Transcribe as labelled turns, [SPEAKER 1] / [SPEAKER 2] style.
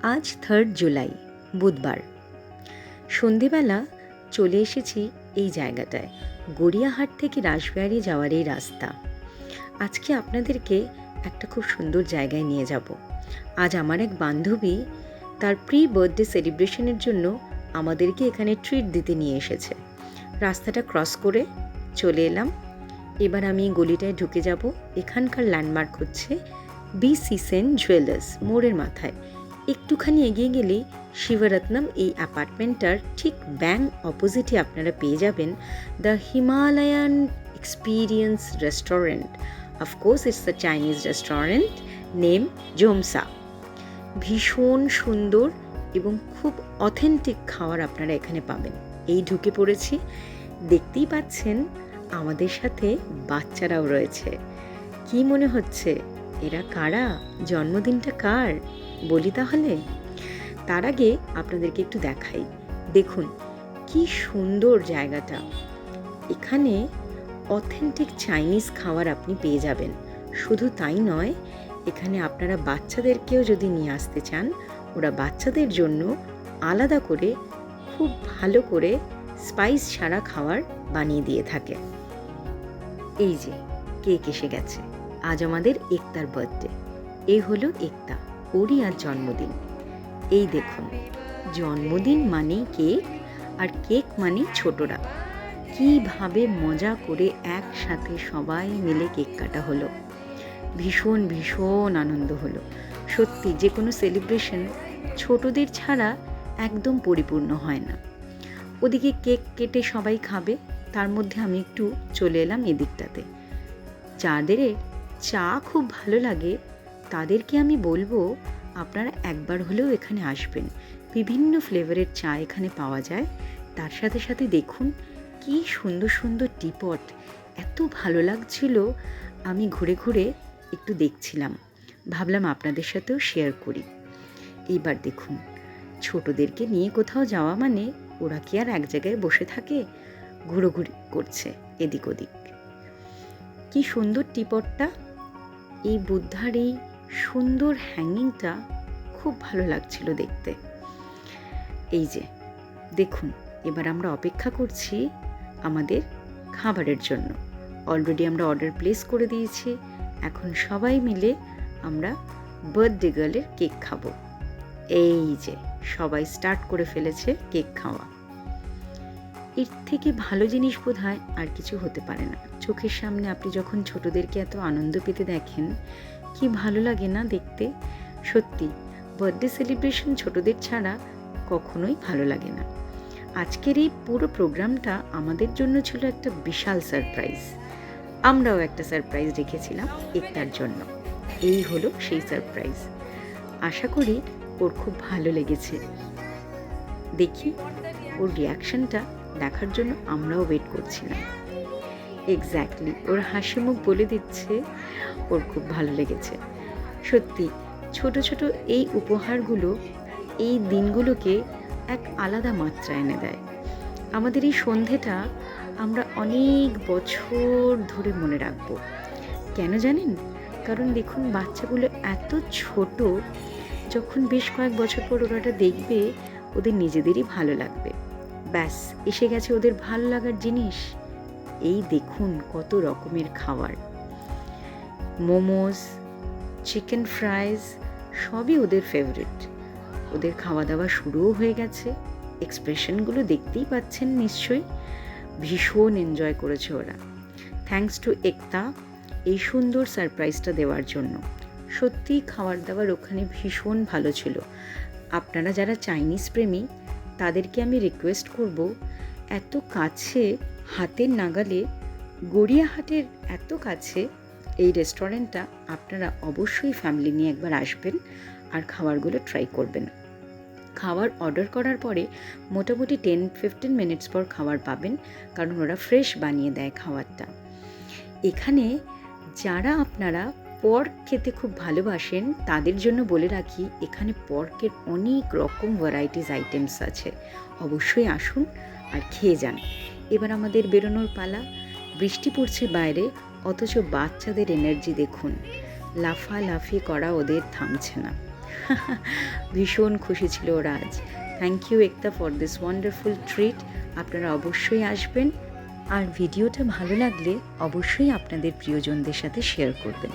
[SPEAKER 1] আজ 3 জুলাই বুধবার সন্ধেবেলা চলে এসেছি এই জায়গাটায়। গড়িয়াহাট থেকে রাসবিহারী যাওয়ার এই রাস্তা। আজকে আপনাদেরকে একটা খুব সুন্দর জায়গায় নিয়ে যাব। আজ আমার এক বান্ধবী তার প্রি বার্থডে সেলিব্রেশনের জন্য আমাদেরকে এখানে ট্রিট দিতে নিয়ে এসেছে। রাস্তাটা ক্রস করে চলে এলাম। এবার আমি গলিটায় ঢুকে যাব। এখানকার ল্যান্ডমার্ক হচ্ছে BC সেন জুয়েলার্স, মোড়ের মাথায়। একটুখানি এগিয়ে গেলেই শিবরত্নম এই অ্যাপার্টমেন্টটার ঠিক ব্যাং অপোজিটে আপনারা পেয়ে যাবেন the Himalayan experience restaurant. Of course it's the Chinese restaurant name Jomsa. ভীষণ সুন্দর এবং খুব অথেন্টিক খাবার আপনারা এখানে পাবেন। এই ঢুকে পড়েছি, দেখতেই পাচ্ছেন আমাদের সাথে বাচ্চারাও রয়েছে। কি মনে হচ্ছে এরা কারা, জন্মদিনটা কার বলি তাহলে? তার আগে আপনাদেরকে একটু দেখাই। দেখুন কি সুন্দর জায়গাটা। এখানে অথেন্টিক চাইনিজ খাবার আপনি পেয়ে যাবেন। শুধু তাই নয়, এখানে আপনারা বাচ্চাদেরকেও যদি নিয়ে আসতে চান, ওরা বাচ্চাদের জন্য আলাদা করে খুব ভালো করে স্পাইস ছাড়া খাবার বানিয়ে দিয়ে থাকে। এই যে কেক এসে গেছে। আজ আমাদের একতার বার্থডে। এই হলো একতা, ওরই আজ জন্মদিন। এই দেখুন, জন্মদিন মানেই কেক, আর কেক মানেই ছোটরা। কিভাবে মজা করে একসাথে সবাই মিলে কেক কাটা হলো। ভীষণ ভীষণ আনন্দ হলো। সত্যি যে কোনো সেলিব্রেশন ছোটদের ছাড়া একদম পরিপূর্ণ হয় না। ওদিকে কেক কেটে সবাই খাবে, তার মধ্যে আমি একটু চলে এলাম এদিকটাতে। যাদের চা খুব ভালো লাগে তাদেরকে আমি বলবো আপনারা একবার হলেও এখানে আসবেন। বিভিন্ন ফ্লেভারের চা এখানে পাওয়া যায়। তার সাথে সাথে দেখুন কি সুন্দর সুন্দর টিপট। এত ভালো লাগছিল, আমি ঘুরে ঘুরে একটু দেখছিলাম। ভাবলাম আপনাদের সাথেও শেয়ার করি। এইবার দেখুন, ছোটদেরকে নিয়ে কোথাও যাওয়া মানে ওরা কি আর এক জায়গায় বসে থাকে? ঘুরোঘুরি করছে এদিক ওদিক। কি সুন্দর টিপটটা। এই বুদ্ধার এই সুন্দর হ্যাঙ্গিংটা খুব ভালো লাগছিল দেখতে। এই যে দেখুন, এবার আমরা অপেক্ষা করছি আমাদের খাবারের জন্য। অলরেডি আমরা অর্ডার প্লেস করে দিয়েছি। এখন সবাই মিলে আমরা বার্থডে গার্লের কেক খাবো। এই যে সবাই স্টার্ট করে ফেলেছে কেক খাওয়া। এর থেকে ভালো জিনিস বোধহয় আর কিছু হতে পারে না। চোখের সামনে আপনি যখন ছোটদেরকে এত আনন্দ পেতে দেখেন, কি ভালো লাগে না দেখতে। সত্যি বার্থডে সেলিব্রেশন ছোটদের ছাড়া কখনোই ভালো লাগে না। আজকের এই পুরো প্রোগ্রামটা আমাদের জন্য ছিল একটা বিশাল সারপ্রাইজ। আমরাও একটা সারপ্রাইজ রেখেছিলাম একটার জন্য। এই হলো সেই সারপ্রাইজ। আশা করি ওর খুব ভালো লেগেছে। দেখি ওর রিয়াকশনটা দেখার জন্য আমরাও ওয়েট করছিলাম। এক্স্যাক্টলি, ওর হাসি মুখ বলে দিচ্ছে ওর খুব ভালো লেগেছে। সত্যি ছোট ছোট এই উপহারগুলো এই দিনগুলোকে এক আলাদা মাত্রা এনে দেয়। আমাদের এই সন্ধেটা আমরা অনেক বছর ধরে মনে রাখবো। কেন জানেন? কারণ দেখুন বাচ্চাগুলো এত ছোট, যখন বেশ কয়েক বছর পর ওরা দেখবে ওদের নিজেদেরই ভালো লাগবে। ব্যাস এসে গেছে ওদের ভালো লাগার জিনিস। এই দেখুন কত রকমের খাবার, মোমোস, চিকেন ফ্রাইজ, সবই ওদের ফেভারিট। ওদের খাওয়া দাওয়া শুরুও হয়ে গেছে। এক্সপ্রেশনগুলো দেখতেই পাচ্ছেন নিশ্চয়ই। ভীষণ এনজয় করেছে ওরা। থ্যাঙ্কস টু একতা এই সুন্দর সারপ্রাইজটা দেওয়ার জন্য। সত্যিই খাবার দাবার ওখানে ভীষণ ভালো ছিল। আপনারা যারা চাইনিজ প্রেমী তাদেরকে আমি রিকোয়েস্ট করব, এত কাছে হাতের নাগালে, গড়িয়াহাটের এত কাছে এই রেস্টুরেন্টটা আপনারা অবশ্যই ফ্যামিলি নিয়ে একবার আসবেন আর খাবারগুলো ট্রাই করবেন। খাবার অর্ডার করার পরে মোটামুটি 10-15 মিনিটস পর খাবার পাবেন, কারণ ওরা ফ্রেশ বানিয়ে দেয় খাবারটা। এখানে যারা আপনারা পর্ক খেতে খুব ভালোবাসেন তাদের জন্য বলে রাখি, এখানে পর্কের অনেক রকম ভ্যারাইটিস আইটেমস আছে। অবশ্যই আসুন আর খেয়ে যান। এবার আমাদের বেরোনোর পালা। বৃষ্টি পড়ছে বাইরে, অথচ বাচ্চাদের এনার্জি দেখুন। লাফালাফি করা ওদের থামছে না। ভীষণ খুশি ছিল ওরা আজ। Thank you Ekta for this wonderful treat. আপনারা অবশ্যই আসবেন, আর ভিডিওটা ভালো লাগলে অবশ্যই আপনাদের প্রিয়জনদের সাথে শেয়ার করবেন।